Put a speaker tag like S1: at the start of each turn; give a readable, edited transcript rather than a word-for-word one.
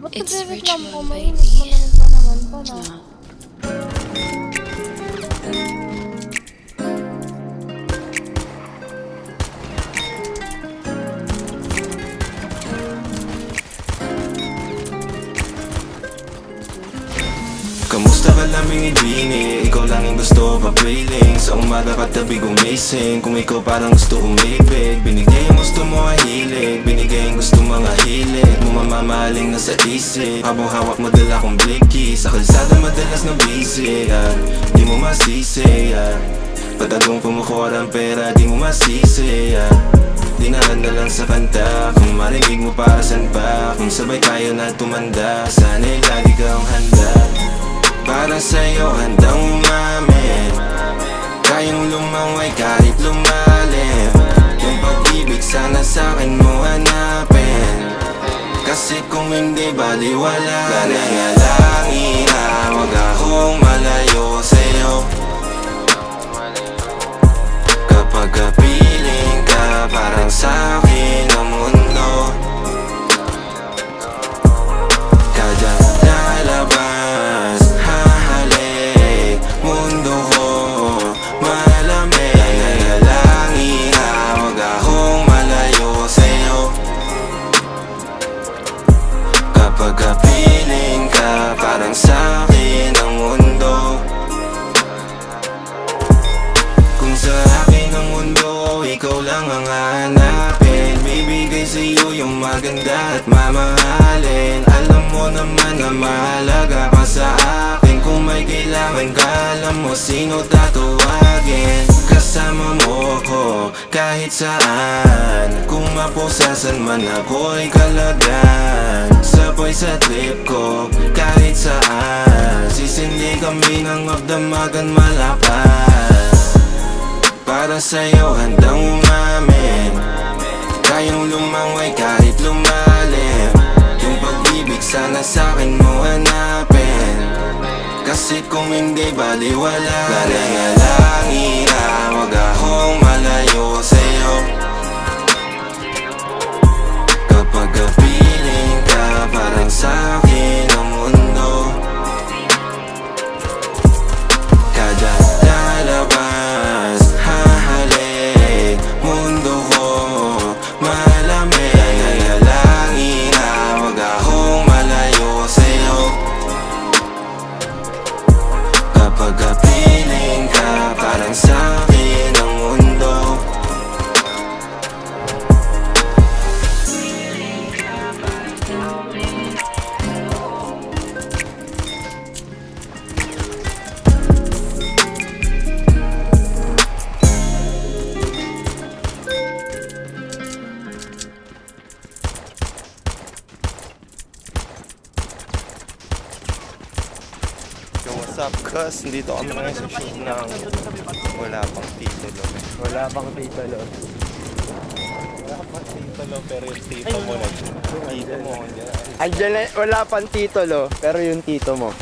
S1: Ba't
S2: It's
S1: nagre-reklamo ko?
S2: ritual,
S1: Mainit
S2: baby.
S1: malamig pa naman pala.
S3: Kamusta ka laming ibini? Ikaw lang yung gusto papiling. Sa umaga katabi gumising. Kung ikaw parang gusto umibig. Binigay yung gusto mo ay hilig. Binigay yung gusto mga hilig mo mamamaling na sa isip. Habang hawak mo dala kong blicky. Sa kalsada madalas na busy di mo masisi Patagong kumukuha ng pera di mo masisi Dinaan na lang sa kanta. Kung marinig mo para san pa. Kung sabay tayo na tumanda. Sana'y lagi kang handa. Para sa'yo handang umamin. Kayang lumaway kahit lumalim. Yung pag-ibig sana sa'kin mo hanapin. Kasi kung hindi baliwala. Nananalangin na wag akong malayo sa'yo. Kapag kapiling ka parang sa'kin ang mundo. Kada lalabas hahalik mundo ko malamig. Nananalangin na wag akong malayo sa'yo. Kapag kapiling ka parang sa'kin ang mundo. Kung sa akin ang mundo, ikaw lang ang hahanapin. Bibigay sa'yo yung maganda at mamahalin. Alam mo naman na mahalaga ka sa akin. Kung may kailangan ka, alam mo sino tatawagin. Kasama mo ko kahit saan. Kung mapusasan man ako'y kalagan. Sabay sa trip ko kahit saan. Sisindi kami ng magdamagan malakas. Para sa'yo handang umamin. Kayang lumangway kahit lumalim. Yung pag-ibig sana sa'kin mo hanapin. Kasi kung hindi baliwala. Nananalangin na wag akong malayo sa'yo. Kapag kapiling ka parang sa'kin ang mundo. Kada lalabas hahalik mundo ko malamig. Nananalangin na wag akong malayo sa'yo. Kapag kapiling ka parang sa'kin ang mundo.
S4: Yo, what's up, cuz? Nandito kami ngayon sa shoot ng Wala Pang Titulo.
S5: Wala bang titulo?
S4: Wala pang titulo, pero yung tito mo na. Tito mo,
S5: Andiyan na, wala pang titulo, pero yung tito mo.